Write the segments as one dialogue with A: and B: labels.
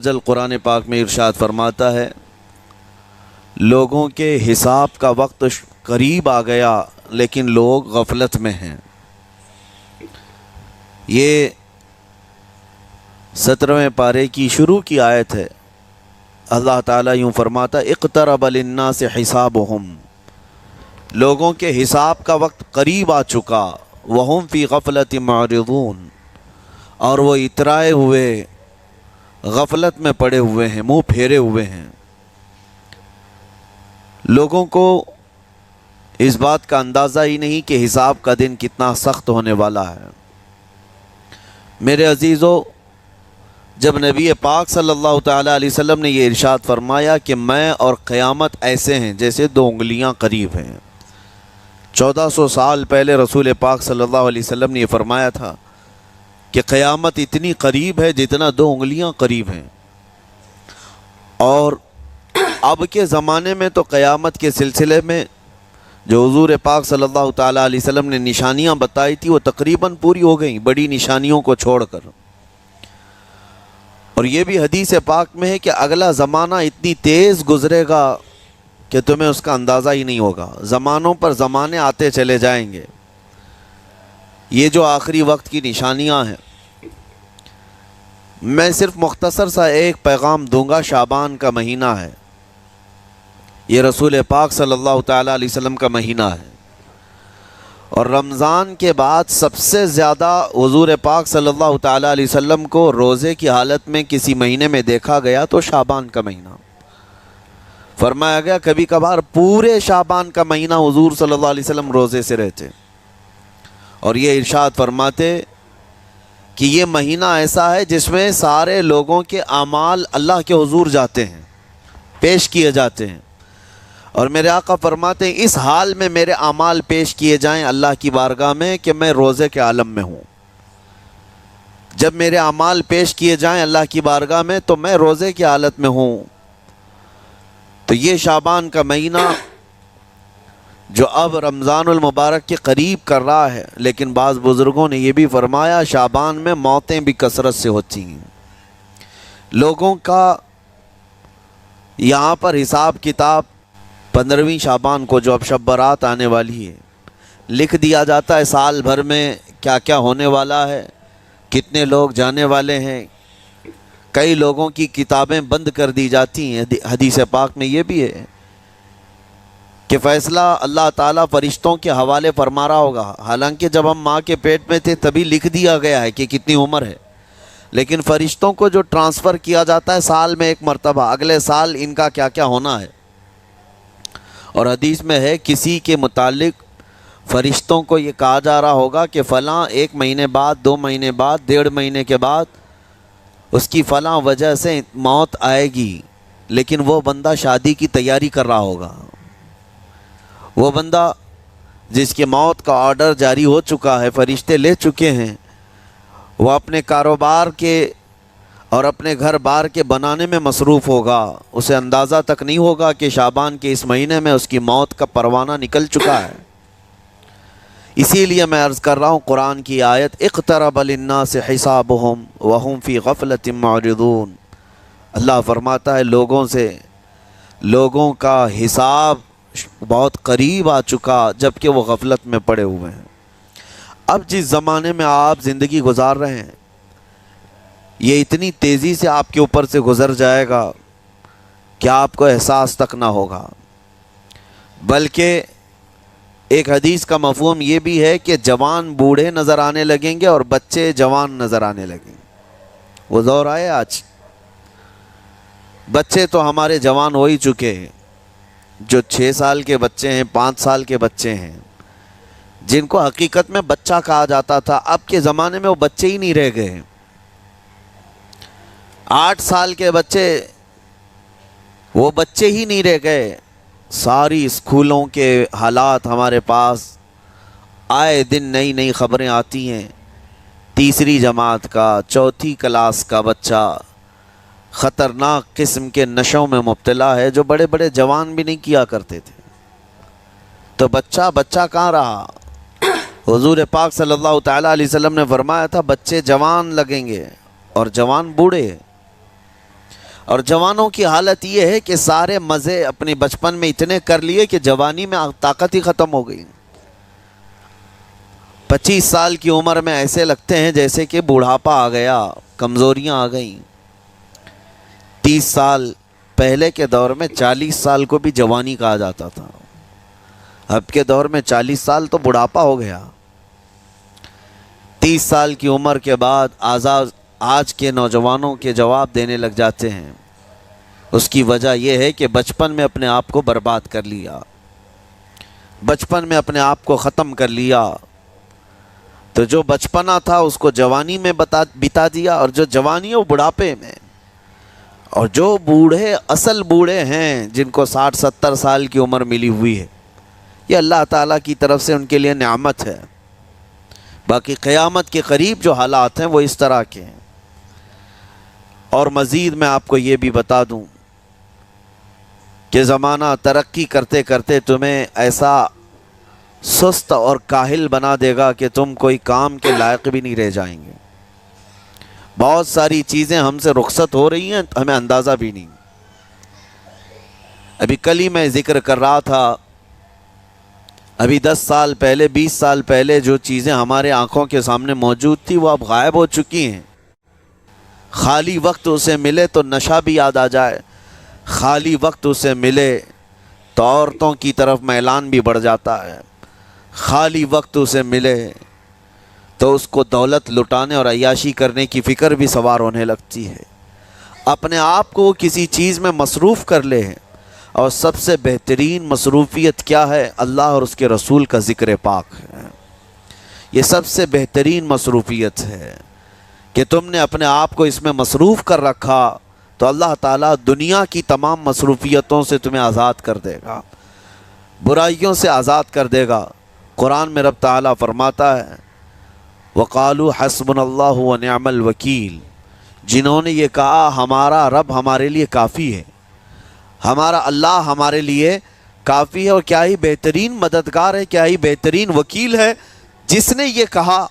A: جل قرآن پاک میں ارشاد فرماتا ہے، لوگوں کے حساب کا وقت قریب آ گیا لیکن لوگ غفلت میں ہیں۔ یہ 17ویں پارے کی شروع کی آیت ہے۔ اللہ تعالیٰ یوں فرماتا، اقترب للناس حسابہم، لوگوں کے حساب کا وقت قریب آ چکا، وہم فی غفلت معرضون، اور وہ اترائے ہوئے غفلت میں پڑے ہوئے ہیں، منہ پھیرے ہوئے ہیں۔ لوگوں کو اس بات کا اندازہ ہی نہیں کہ حساب کا دن کتنا سخت ہونے والا ہے۔ میرے عزیزو، جب نبی پاک صلی اللہ تعالیٰ علیہ وسلم نے یہ ارشاد فرمایا کہ میں اور قیامت ایسے ہیں جیسے دو انگلیاں قریب ہیں، 1400 سال پہلے رسول پاک صلی اللہ علیہ وسلم نے یہ فرمایا تھا کہ قیامت اتنی قریب ہے جتنا دو انگلیاں قریب ہیں۔ اور اب کے زمانے میں تو قیامت کے سلسلے میں جو حضور پاک صلی اللہ تعالیٰ علیہ وسلم نے نشانیاں بتائی تھی وہ تقریباً پوری ہو گئیں، بڑی نشانیوں کو چھوڑ کر۔ اور یہ بھی حدیث پاک میں ہے کہ اگلا زمانہ اتنی تیز گزرے گا کہ تمہیں اس کا اندازہ ہی نہیں ہوگا۔ زمانوں پر زمانے آتے چلے جائیں گے۔ یہ جو آخری وقت کی نشانیاں ہیں، میں صرف مختصر سا ایک پیغام دوں گا۔ شعبان کا مہینہ ہے، یہ رسول پاک صلی اللہ تعالیٰ علیہ وسلم کا مہینہ ہے، اور رمضان کے بعد سب سے زیادہ حضور پاک صلی اللہ تعالیٰ علیہ وسلم کو روزے کی حالت میں کسی مہینے میں دیکھا گیا تو شعبان کا مہینہ فرمایا گیا۔ کبھی کبھار پورے شعبان کا مہینہ حضور صلی اللہ علیہ وسلم روزے سے رہتے، اور یہ ارشاد فرماتے کہ یہ مہینہ ایسا ہے جس میں سارے لوگوں کے اعمال اللہ کے حضور جاتے ہیں، پیش کیے جاتے ہیں، اور میرے آقا فرماتے ہیں اس حال میں میرے اعمال پیش کیے جائیں اللہ کی بارگاہ میں کہ میں روزے کے عالم میں ہوں۔ جب میرے اعمال پیش کیے جائیں اللہ کی بارگاہ میں تو میں روزے کی حالت میں ہوں۔ تو یہ شعبان کا مہینہ جو اب رمضان المبارک کے قریب کر رہا ہے، لیکن بعض بزرگوں نے یہ بھی فرمایا شعبان میں موتیں بھی کثرت سے ہوتی ہیں۔ لوگوں کا یہاں پر حساب کتاب 15ویں شعبان کو جو اب شب برات آنے والی ہے لکھ دیا جاتا ہے، سال بھر میں کیا کیا ہونے والا ہے، کتنے لوگ جانے والے ہیں۔ کئی لوگوں کی کتابیں بند کر دی جاتی ہیں۔ حدیث پاک میں یہ بھی ہے کہ فیصلہ اللہ تعالیٰ فرشتوں کے حوالے فرما رہا ہوگا، حالانکہ جب ہم ماں کے پیٹ میں تھے تبھی لکھ دیا گیا ہے کہ کتنی عمر ہے، لیکن فرشتوں کو جو ٹرانسفر کیا جاتا ہے سال میں ایک مرتبہ، اگلے سال ان کا کیا کیا ہونا ہے۔ اور حدیث میں ہے کسی کے متعلق فرشتوں کو یہ کہا جا رہا ہوگا کہ فلاں 1 مہینے بعد، 2 مہینے بعد، 1.5 مہینے کے بعد اس کی فلاں وجہ سے موت آئے گی، لیکن وہ بندہ شادی کی تیاری کر رہا ہوگا۔ وہ بندہ جس کی موت کا آرڈر جاری ہو چکا ہے، فرشتے لے چکے ہیں، وہ اپنے کاروبار کے اور اپنے گھر بار کے بنانے میں مصروف ہوگا، اسے اندازہ تک نہیں ہوگا کہ شعبان کے اس مہینے میں اس کی موت کا پروانہ نکل چکا ہے۔ اسی لیے میں عرض کر رہا ہوں قرآن کی آیت اقترب للناس حسابہم وہم فی غفلت معرضون، اللہ فرماتا ہے لوگوں کا حساب بہت قریب آ چکا جبکہ وہ غفلت میں پڑے ہوئے ہیں۔ اب جس زمانے میں آپ زندگی گزار رہے ہیں یہ اتنی تیزی سے آپ کے اوپر سے گزر جائے گا کہ آپ کو احساس تک نہ ہوگا۔ بلکہ ایک حدیث کا مفہوم یہ بھی ہے کہ جوان بوڑھے نظر آنے لگیں گے اور بچے جوان نظر آنے لگیں گے۔ وہ دور آئے آج، بچے تو ہمارے جوان ہو ہی چکے ہیں، جو 6 سال کے بچے ہیں، 5 سال کے بچے ہیں، جن کو حقیقت میں بچہ کہا جاتا تھا، اب کے زمانے میں وہ بچے ہی نہیں رہ گئے۔ 8 سال کے بچے وہ بچے ہی نہیں رہ گئے۔ ساری اسکولوں کے حالات ہمارے پاس آئے دن نئی نئی خبریں آتی ہیں۔ 3ری جماعت کا، 4تھی کلاس کا بچہ خطرناک قسم کے نشوں میں مبتلا ہے جو بڑے بڑے جوان بھی نہیں کیا کرتے تھے۔ تو بچہ کہاں رہا؟ حضور پاک صلی اللہ تعالیٰ علیہ وسلم نے فرمایا تھا بچے جوان لگیں گے اور جوان بوڑھے۔ اور جوانوں کی حالت یہ ہے کہ سارے مزے اپنے بچپن میں اتنے کر لیے کہ جوانی میں طاقت ہی ختم ہو گئی۔ 25 سال کی عمر میں ایسے لگتے ہیں جیسے کہ بوڑھاپا آ گیا، کمزوریاں آ گئیں۔ 30 سال پہلے کے دور میں 40 سال کو بھی جوانی کہا جاتا تھا، اب کے دور میں 40 سال تو بڑھاپا ہو گیا۔ 30 سال کی عمر کے بعد آج کے نوجوانوں کے جواب دینے لگ جاتے ہیں۔ اس کی وجہ یہ ہے کہ بچپن میں اپنے آپ کو برباد کر لیا، بچپن میں اپنے آپ کو ختم کر لیا۔ تو جو بچپنا تھا اس کو جوانی میں بتا دیا، اور جو جوانی ہے وہ بڑھاپے میں۔ اور جو بوڑھے اصل بوڑھے ہیں جن کو 60-70 سال کی عمر ملی ہوئی ہے، یہ اللہ تعالیٰ کی طرف سے ان کے لیے نعمت ہے۔ باقی قیامت کے قریب جو حالات ہیں وہ اس طرح کے ہیں۔ اور مزید میں آپ کو یہ بھی بتا دوں کہ زمانہ ترقی کرتے کرتے تمہیں ایسا سست اور کاہل بنا دے گا کہ تم کوئی کام کے لائق بھی نہیں رہ جائیں گے۔ بہت ساری چیزیں ہم سے رخصت ہو رہی ہیں، ہمیں اندازہ بھی نہیں۔ ابھی کل ہی میں ذکر کر رہا تھا، ابھی 10 سال پہلے 20 سال پہلے جو چیزیں ہمارے آنکھوں کے سامنے موجود تھی وہ اب غائب ہو چکی ہیں۔ خالی وقت اسے ملے تو نشہ بھی یاد آ جائے، خالی وقت اسے ملے تو عورتوں کی طرف میلان بھی بڑھ جاتا ہے، خالی وقت اسے ملے تو اس کو دولت لٹانے اور عیاشی کرنے کی فکر بھی سوار ہونے لگتی ہے۔ اپنے آپ کو کسی چیز میں مصروف کر لے، اور سب سے بہترین مصروفیت کیا ہے؟ اللہ اور اس کے رسول کا ذکر پاک ہے۔ یہ سب سے بہترین مصروفیت ہے کہ تم نے اپنے آپ کو اس میں مصروف کر رکھا تو اللہ تعالیٰ دنیا کی تمام مصروفیتوں سے تمہیں آزاد کر دے گا، برائیوں سے آزاد کر دے گا۔ قرآن میں رب تعالیٰ فرماتا ہے وَقَالُوا حَسْبُنَا اللَّهُ وَنِعْمَ الْوَكِيلُ، جنہوں نے یہ کہا ہمارا رب ہمارے لیے کافی ہے، ہمارا اللہ ہمارے لیے کافی ہے، اور کیا ہی بہترین مددگار ہے، کیا ہی بہترین وکیل ہے جس نے یہ کہا۔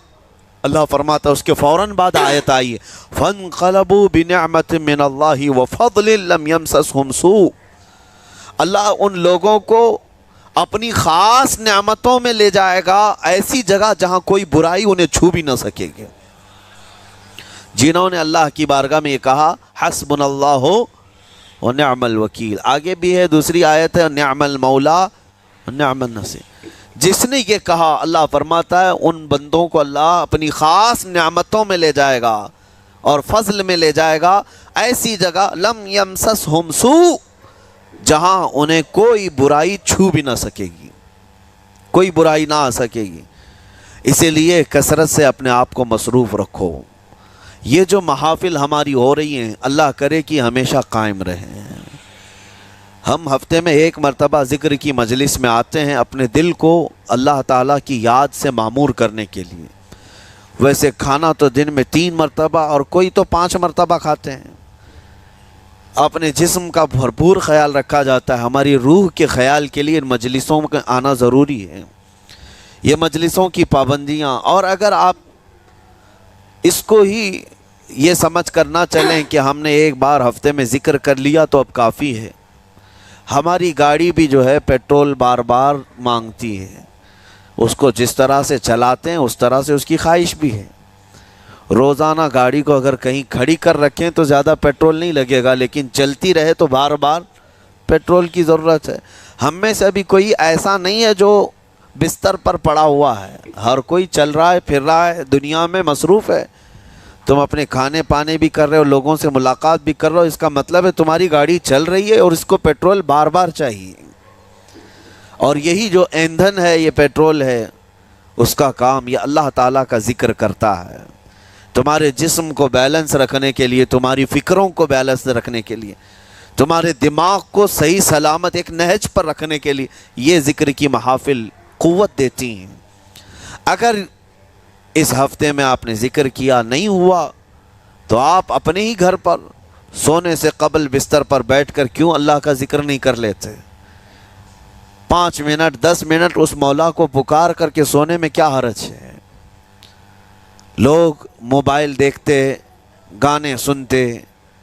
A: اللہ فرماتا ہے اس کے فوراً بعد آیت آئی فَانْقَلَبُوا بِنِعْمَةٍ مِّنَ اللَّهِ وَفَضْلٍ لَمْ يَمْسَسْهُمْ سُوءٌ، اللہ ان لوگوں کو اپنی خاص نعمتوں میں لے جائے گا، ایسی جگہ جہاں کوئی برائی انہیں چھو بھی نہ سکے گی۔ جنہوں نے اللہ کی بارگاہ میں یہ کہا حسبنا اللہ ونعم الوکیل، آگے بھی ہے دوسری آیت ہے نعم المولا نعم النصیر، جس نے یہ کہا اللہ فرماتا ہے ان بندوں کو اللہ اپنی خاص نعمتوں میں لے جائے گا اور فضل میں لے جائے گا، ایسی جگہ لم یمسسہم سوء، جہاں انہیں کوئی برائی چھو بھی نہ سکے گی، کوئی برائی نہ آ سکے گی۔ اسی لیے کثرت سے اپنے آپ کو مصروف رکھو۔ یہ جو محافل ہماری ہو رہی ہیں اللہ کرے کہ ہمیشہ قائم رہیں۔ ہم ہفتے میں 1 مرتبہ ذکر کی مجلس میں آتے ہیں اپنے دل کو اللہ تعالیٰ کی یاد سے معمور کرنے کے لیے۔ ویسے کھانا تو دن میں 3 مرتبہ اور کوئی تو 5 مرتبہ کھاتے ہیں۔ اپنے جسم کا بھرپور خیال رکھا جاتا ہے، ہماری روح کے خیال کے لیے ان مجلسوں میں آنا ضروری ہے۔ یہ مجلسوں کی پابندیاں، اور اگر آپ اس کو ہی یہ سمجھ کر نہ چلیں کہ ہم نے ایک بار ہفتے میں ذکر کر لیا تو اب کافی ہے۔ ہماری گاڑی بھی جو ہے پیٹرول بار بار مانگتی ہے، اس کو جس طرح سے چلاتے ہیں اس طرح سے اس کی خواہش بھی ہے۔ روزانہ گاڑی کو اگر کہیں کھڑی کر رکھیں تو زیادہ پیٹرول نہیں لگے گا، لیکن چلتی رہے تو بار بار پیٹرول کی ضرورت ہے۔ ہم میں سے ابھی کوئی ایسا نہیں ہے جو بستر پر پڑا ہوا ہے، ہر کوئی چل رہا ہے، پھر رہا ہے، دنیا میں مصروف ہے۔ تم اپنے کھانے پانے بھی کر رہے ہو، لوگوں سے ملاقات بھی کر رہے ہو، اس کا مطلب ہے تمہاری گاڑی چل رہی ہے اور اس کو پیٹرول بار بار چاہیے۔ اور یہی جو ایندھن ہے، یہ پیٹرول ہے، اس کا کام یہ اللہ تعالیٰ کا ذکر کرتا ہے۔ تمہارے جسم کو بیلنس رکھنے کے لیے، تمہاری فکروں کو بیلنس رکھنے کے لیے، تمہارے دماغ کو صحیح سلامت ایک نہج پر رکھنے کے لیے یہ ذکر کی محافل قوت دیتی ہیں۔ اگر اس ہفتے میں آپ نے ذکر کیا نہیں ہوا تو آپ اپنے ہی گھر پر سونے سے قبل بستر پر بیٹھ کر کیوں اللہ کا ذکر نہیں کر لیتے؟ 5 منٹ 10 منٹ اس مولا کو پکار کر کے سونے میں کیا حرج ہے؟ لوگ موبائل دیکھتے، گانے سنتے،